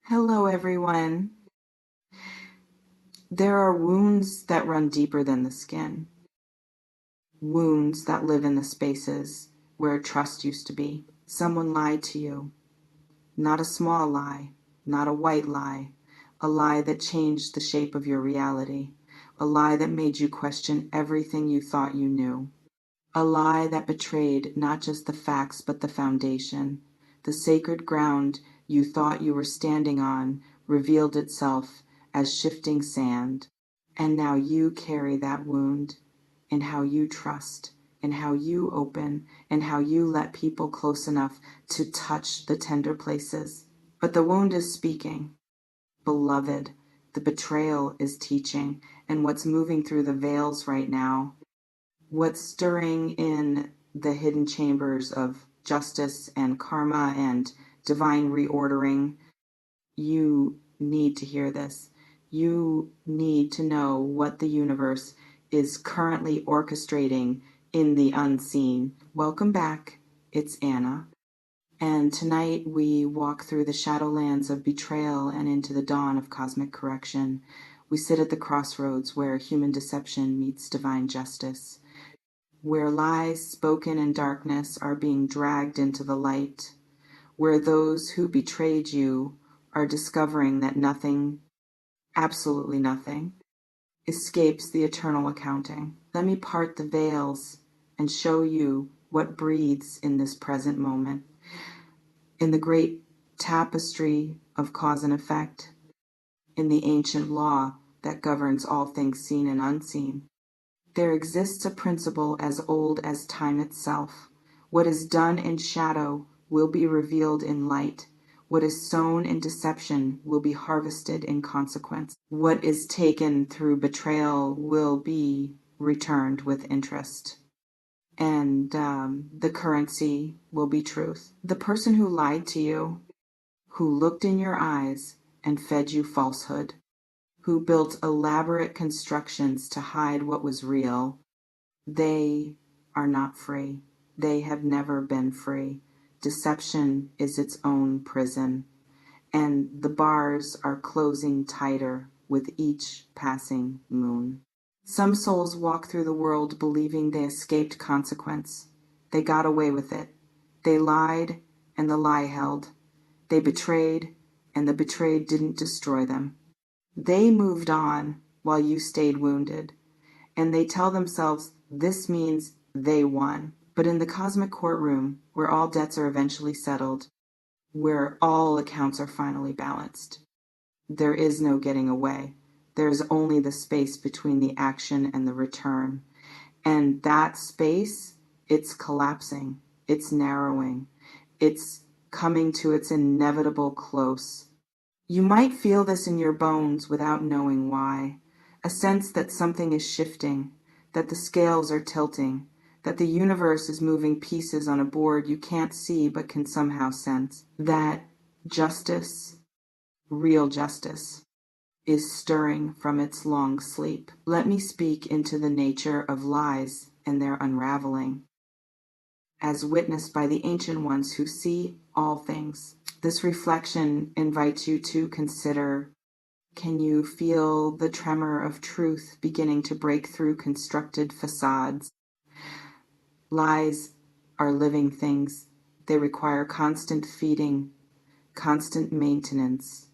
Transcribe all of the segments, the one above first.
Hello, everyone. There are wounds that run deeper than the skin, wounds that live in the spaces where trust used to be. Someone lied to you, not a small lie, not a white lie, a lie that changed the shape of your reality, a lie that made you question everything you thought you knew, a lie that betrayed not just the facts but the foundation. The sacred ground you thought you were standing on revealed itself as shifting sand. And now you carry that wound in how you trust, in how you open, and how you let people close enough to touch the tender places. But the wound is speaking. Beloved, the betrayal is teaching, and what's moving through the veils right now, what's stirring in the hidden chambers of justice and karma and divine reordering, you need to hear this. You need to know what the universe is currently orchestrating in the unseen. Welcome back. It's Anna. And tonight we walk through the shadowlands of betrayal and into the dawn of cosmic correction. We sit at the crossroads where human deception meets divine justice, where lies spoken in darkness are being dragged into the light, where those who betrayed you are discovering that nothing, absolutely nothing, escapes the eternal accounting. Let me part the veils and show you what breathes in this present moment. In the great tapestry of cause and effect, in the ancient law that governs all things seen and unseen, there exists a principle as old as time itself. What is done in shadow will be revealed in light. What is sown in deception will be harvested in consequence. What is taken through betrayal will be returned with interest. And the currency will be truth. The person who lied to you, who looked in your eyes and fed you falsehood, who built elaborate constructions to hide what was real, they are not free. They have never been free. Deception is its own prison, and the bars are closing tighter with each passing moon. Some souls walk through the world believing they escaped consequence. They got away with it. They lied, and the lie held. They betrayed, and the betrayed didn't destroy them. They moved on while you stayed wounded, and they tell themselves this means they won. But in the cosmic courtroom, where all debts are eventually settled, where all accounts are finally balanced, there is no getting away. There is only the space between the action and the return. And that space, it's collapsing, it's narrowing, it's coming to its inevitable close. You might feel this in your bones without knowing why, a sense that something is shifting, that the scales are tilting, that the universe is moving pieces on a board you can't see but can somehow sense, that justice, real justice, is stirring from its long sleep. Let me speak into the nature of lies and their unraveling, as witnessed by the ancient ones who see all things. This reflection invites you to consider, can you feel the tremor of truth beginning to break through constructed facades? Lies are living things. They require constant feeding, constant maintenance,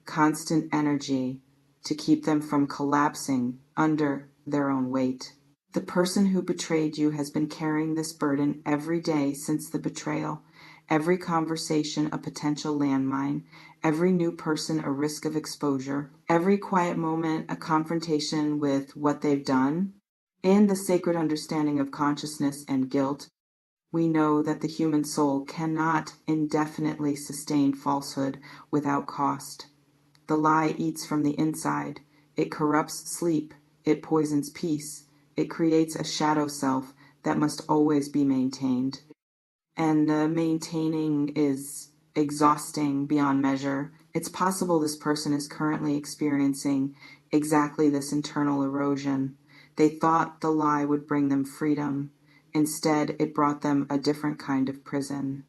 constant energy to keep them from collapsing under their own weight. The person who betrayed you has been carrying this burden every day since the betrayal. Every conversation a potential landmine, every new person a risk of exposure, every quiet moment a confrontation with what they've done. In the sacred understanding of consciousness and guilt, we know that the human soul cannot indefinitely sustain falsehood without cost. The lie eats from the inside. It corrupts sleep. It poisons peace. It creates a shadow self that must always be maintained. And maintaining is exhausting beyond measure. It's possible this person is currently experiencing exactly this internal erosion. They thought the lie would bring them freedom. Instead, it brought them a different kind of prison.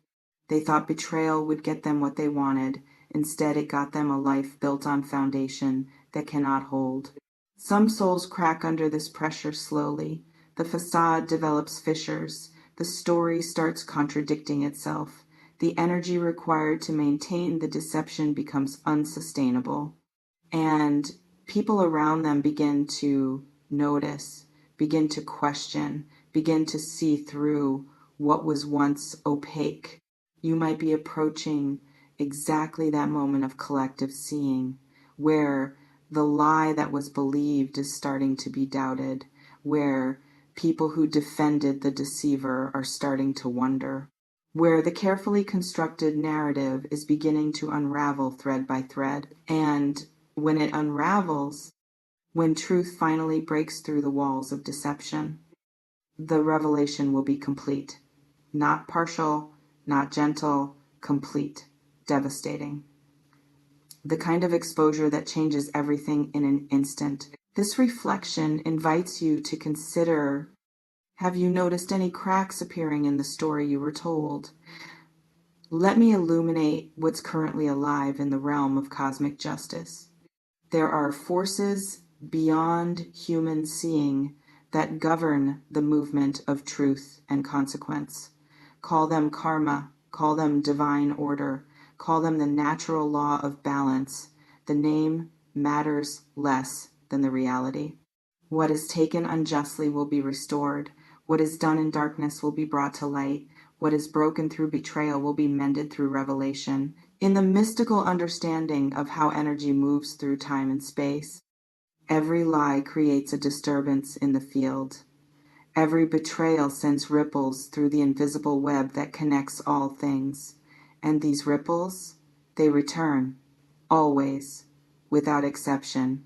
They thought betrayal would get them what they wanted, Instead, it got them a life built on foundation that cannot hold. Some souls crack under this pressure slowly. The facade develops fissures. The story starts contradicting itself. The energy required to maintain the deception becomes unsustainable. And people around them begin to notice, begin to question, begin to see through what was once opaque. You might be approaching exactly that moment of collective seeing where the lie that was believed is starting to be doubted, where people who defended the deceiver are starting to wonder, where the carefully constructed narrative is beginning to unravel thread by thread. And when it unravels, when truth finally breaks through the walls of deception, the revelation will be complete. Not partial, not gentle, complete, devastating. The kind of exposure that changes everything in an instant. This reflection invites you to consider, have you noticed any cracks appearing in the story you were told? Let me illuminate what's currently alive in the realm of cosmic justice. There are forces beyond human seeing that govern the movement of truth and consequence. Call them karma, call them divine order, call them the natural law of balance. The name matters less than the reality. What is taken unjustly will be restored. What is done in darkness will be brought to light. What is broken through betrayal will be mended through revelation. In the mystical understanding of how energy moves through time and space, every lie creates a disturbance in the field. Every betrayal sends ripples through the invisible web that connects all things. And these ripples, they return, always, without exception.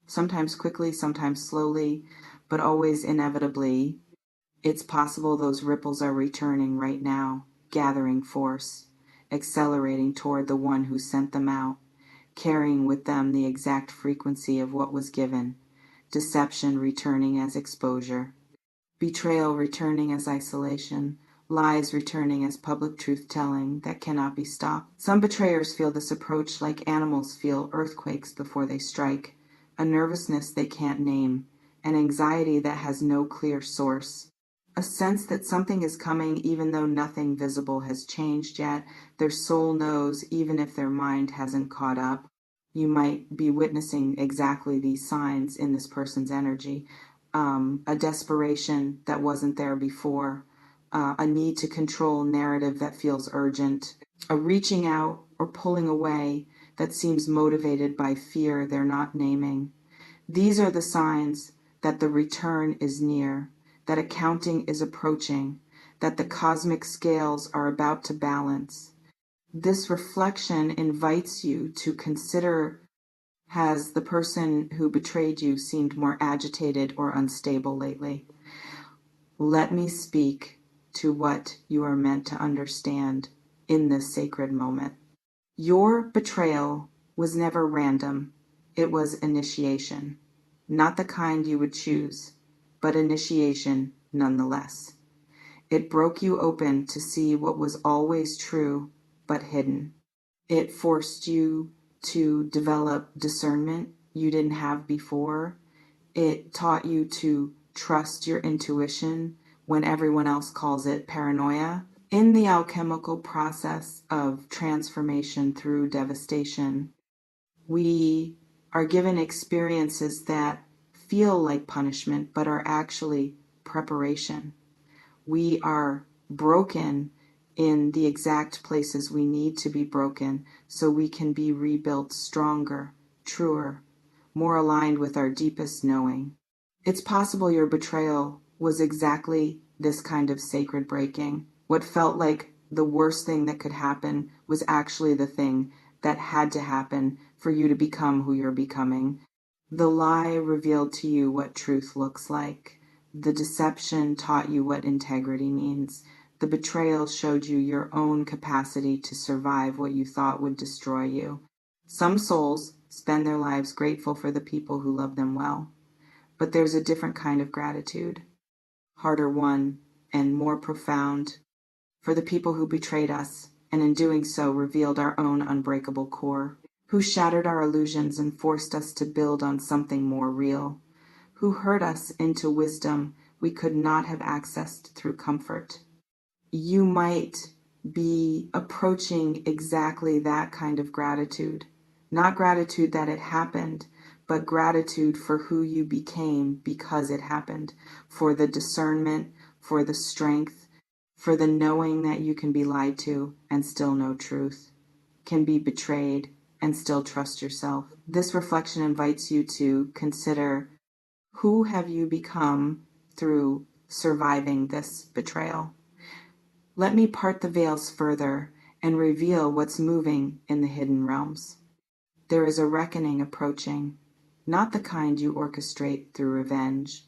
Sometimes quickly, sometimes slowly, but always inevitably. It's possible those ripples are returning right now, gathering force, accelerating toward the one who sent them out, carrying with them the exact frequency of what was given, deception returning as exposure, betrayal returning as isolation, lies returning as public truth-telling that cannot be stopped. Some betrayers feel this approach like animals feel earthquakes before they strike, a nervousness they can't name, an anxiety that has no clear source, a sense that something is coming even though nothing visible has changed yet. Their soul knows even if their mind hasn't caught up. You might be witnessing exactly these signs in this person's energy. A desperation that wasn't there before, a need to control narrative that feels urgent, a reaching out or pulling away that seems motivated by fear they're not naming. These are the signs that the return is near, that accounting is approaching, that the cosmic scales are about to balance. This reflection invites you to consider, has the person who betrayed you seemed more agitated or unstable lately? Let me speak to what you are meant to understand in this sacred moment. Your betrayal was never random. It was initiation. Not the kind you would choose, but initiation nonetheless. It broke you open to see what was always true but hidden. It forced you to develop discernment you didn't have before. It taught you to trust your intuition when everyone else calls it paranoia. In the alchemical process of transformation through devastation, we are given experiences that feel like punishment but are actually preparation. We are broken in the exact places we need to be broken so we can be rebuilt stronger, truer, more aligned with our deepest knowing. It's possible your betrayal was exactly this kind of sacred breaking. What felt like the worst thing that could happen was actually the thing that had to happen for you to become who you're becoming. The lie revealed to you what truth looks like. The deception taught you what integrity means. The betrayal showed you your own capacity to survive what you thought would destroy you. Some souls spend their lives grateful for the people who love them well. But there's a different kind of gratitude, harder won and more profound, for the people who betrayed us, and in doing so revealed our own unbreakable core, who shattered our illusions and forced us to build on something more real, who hurt us into wisdom we could not have accessed through comfort. You might be approaching exactly that kind of gratitude. Not gratitude that it happened, but gratitude for who you became because it happened, for the discernment, for the strength, for the knowing that you can be lied to and still know truth, can be betrayed and still trust yourself. This reflection invites you to consider, who have you become through surviving this betrayal? Let me part the veils further and reveal what's moving in the hidden realms. There is a reckoning approaching, not the kind you orchestrate through revenge,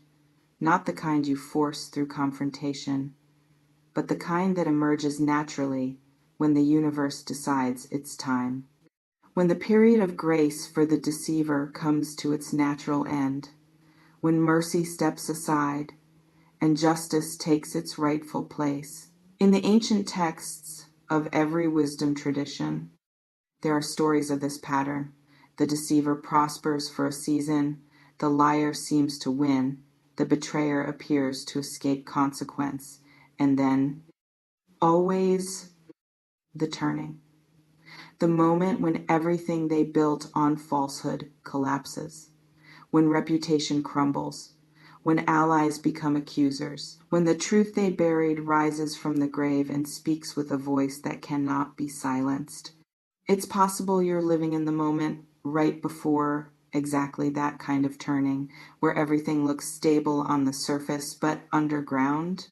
not the kind you force through confrontation, but the kind that emerges naturally when the universe decides it's time. When the period of grace for the deceiver comes to its natural end, when mercy steps aside and justice takes its rightful place. In the ancient texts of every wisdom tradition, there are stories of this pattern. The deceiver prospers for a season, the liar seems to win, the betrayer appears to escape consequence, and then, always, the turning. The moment when everything they built on falsehood collapses, when reputation crumbles, when allies become accusers, when the truth they buried rises from the grave and speaks with a voice that cannot be silenced. It's possible you're living in the moment right before exactly that kind of turning, where everything looks stable on the surface, but underground,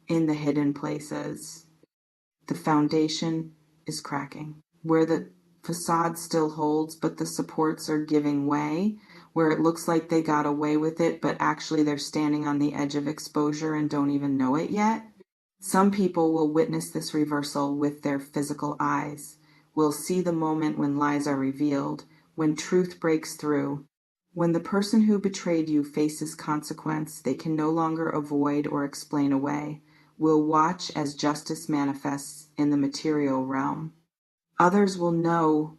in the hidden places, the foundation is cracking. Where the facade still holds, but the supports are giving way, where it looks like they got away with it, but actually they're standing on the edge of exposure and don't even know it yet. Some people will witness this reversal with their physical eyes, will see the moment when lies are revealed, when truth breaks through. When the person who betrayed you faces consequence they can no longer avoid or explain away, will watch as justice manifests in the material realm. Others will know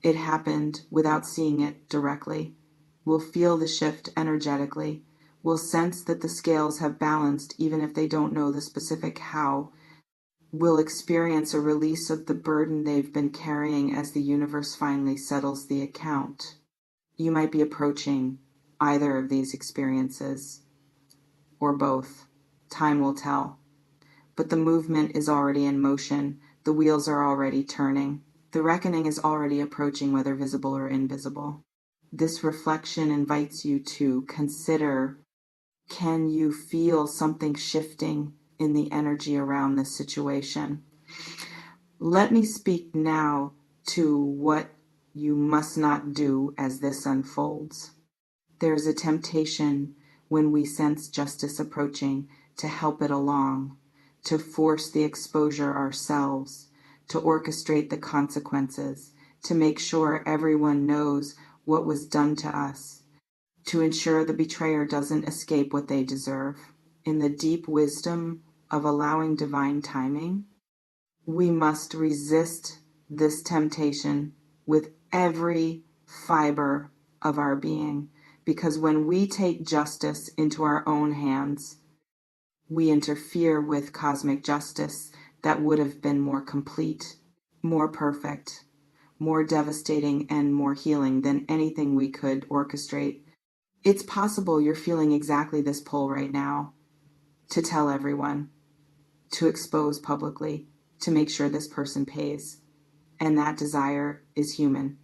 it happened without seeing it directly, will feel the shift energetically, will sense that the scales have balanced even if they don't know the specific how, will experience a release of the burden they've been carrying as the universe finally settles the account. You might be approaching either of these experiences, or both. Time will tell. But the movement is already in motion. The wheels are already turning. The reckoning is already approaching, whether visible or invisible. This reflection invites you to consider, can you feel something shifting in the energy around this situation? Let me speak now to what you must not do as this unfolds. There's a temptation when we sense justice approaching to help it along, to force the exposure ourselves, to orchestrate the consequences, to make sure everyone knows what was done to us, to ensure the betrayer doesn't escape what they deserve. In the deep wisdom of allowing divine timing, we must resist this temptation with every fiber of our being, because when we take justice into our own hands, we interfere with cosmic justice that would have been more complete, more perfect, more devastating, and more healing than anything we could orchestrate. It's possible you're feeling exactly this pull right now, to tell everyone, to expose publicly, to make sure this person pays. And that desire is human,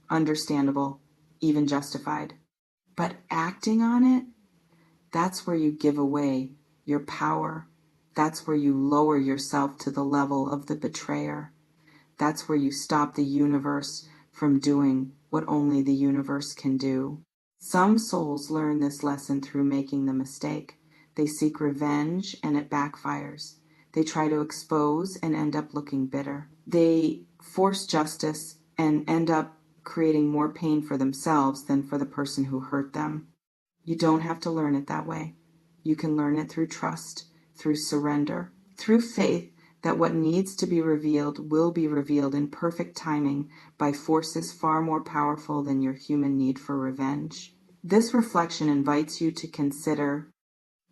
understandable, even justified. But acting on it, that's where you give away your power. That's where you lower yourself to the level of the betrayer. That's where you stop the universe from doing what only the universe can do. Some souls learn this lesson through making the mistake. They seek revenge and it backfires. They try to expose and end up looking bitter. They force justice and end up creating more pain for themselves than for the person who hurt them. You don't have to learn it that way. You can learn it through trust, through surrender, through faith that what needs to be revealed will be revealed in perfect timing by forces far more powerful than your human need for revenge. This reflection invites you to consider,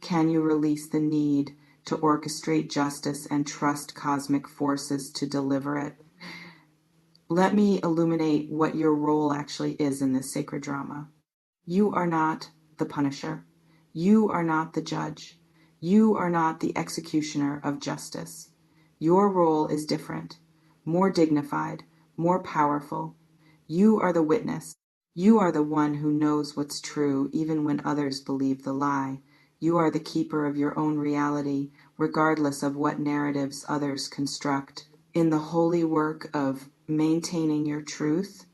can you release the need to orchestrate justice and trust cosmic forces to deliver it? Let me illuminate what your role actually is in this sacred drama. You are not the punisher. You are not the judge. You are not the executioner of justice. Your role is different, more dignified, more powerful. You are the witness. You are the one who knows what's true even when others believe the lie. You are the keeper of your own reality, regardless of what narratives others construct. In the holy work of maintaining your truth,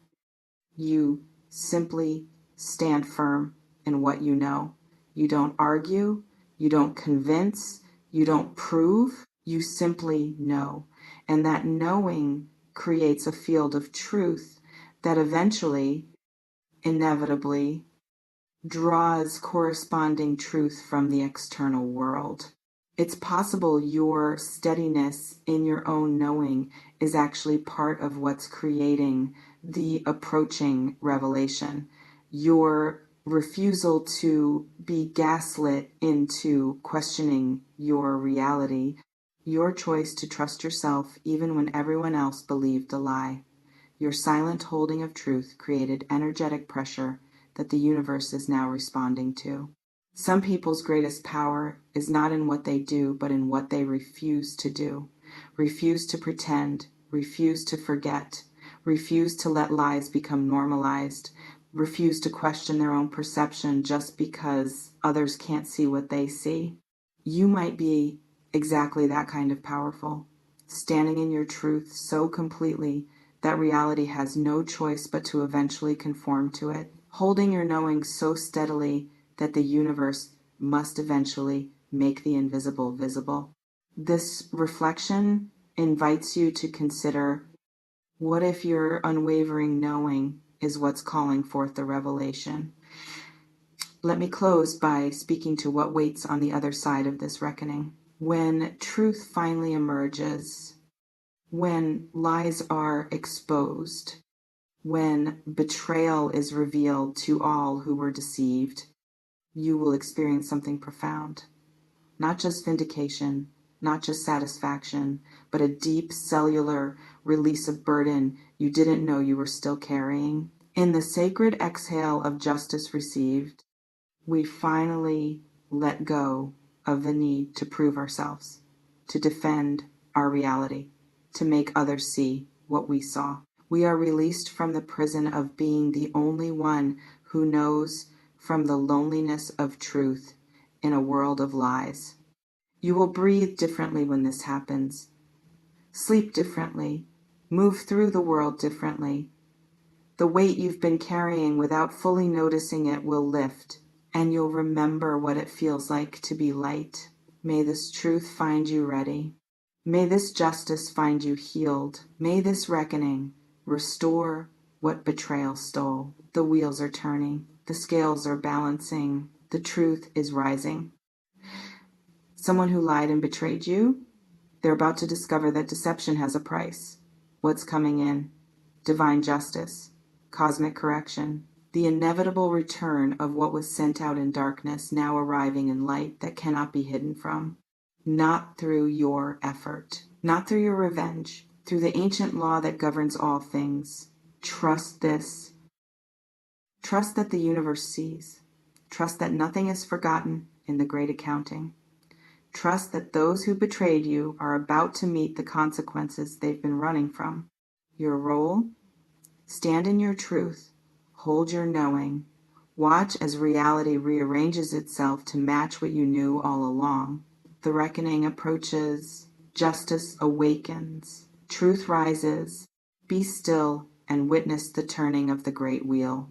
you simply stand firm in what you know. You don't argue, you don't convince, you don't prove, you simply know. And that knowing creates a field of truth that eventually, inevitably, draws corresponding truth from the external world. It's possible your steadiness in your own knowing is actually part of what's creating the approaching revelation. Your refusal to be gaslit into questioning your reality, your choice to trust yourself even when everyone else believed the lie. Your silent holding of truth created energetic pressure that the universe is now responding to. Some people's greatest power is not in what they do, but in what they refuse to do. Refuse to pretend, refuse to forget, refuse to let lies become normalized, refuse to question their own perception just because others can't see what they see. You might be exactly that kind of powerful, standing in your truth so completely that reality has no choice but to eventually conform to it, holding your knowing so steadily that the universe must eventually make the invisible visible. This reflection invites you to consider, what if your unwavering knowing is what's calling forth the revelation? Let me close by speaking to what waits on the other side of this reckoning. When truth finally emerges, when lies are exposed, when betrayal is revealed to all who were deceived, you will experience something profound. Not just vindication, not just satisfaction, but a deep cellular release of burden you didn't know you were still carrying. In the sacred exhale of justice received, we finally let go of the need to prove ourselves, to defend our reality, to make others see what we saw. We are released from the prison of being the only one who knows from the loneliness of truth in a world of lies. You will breathe differently when this happens, sleep differently, move through the world differently. The weight you've been carrying without fully noticing it will lift, and you'll remember what it feels like to be light. May this truth find you ready. May this justice find you healed. May this reckoning restore what betrayal stole. The wheels are turning. The scales are balancing. The truth is rising. Someone who lied and betrayed you, they're about to discover that deception has a price. What's coming in? Divine justice, cosmic correction, the inevitable return of what was sent out in darkness, now arriving in light that cannot be hidden from. Not through your effort, not through your revenge, through the ancient law that governs all things. Trust this. Trust that the universe sees. Trust that nothing is forgotten in the great accounting. Trust that those who betrayed you are about to meet the consequences they've been running from. Your role? Stand in your truth. Hold your knowing. Watch as reality rearranges itself to match what you knew all along. The reckoning approaches. Justice awakens. Truth rises. Be still and witness the turning of the great wheel.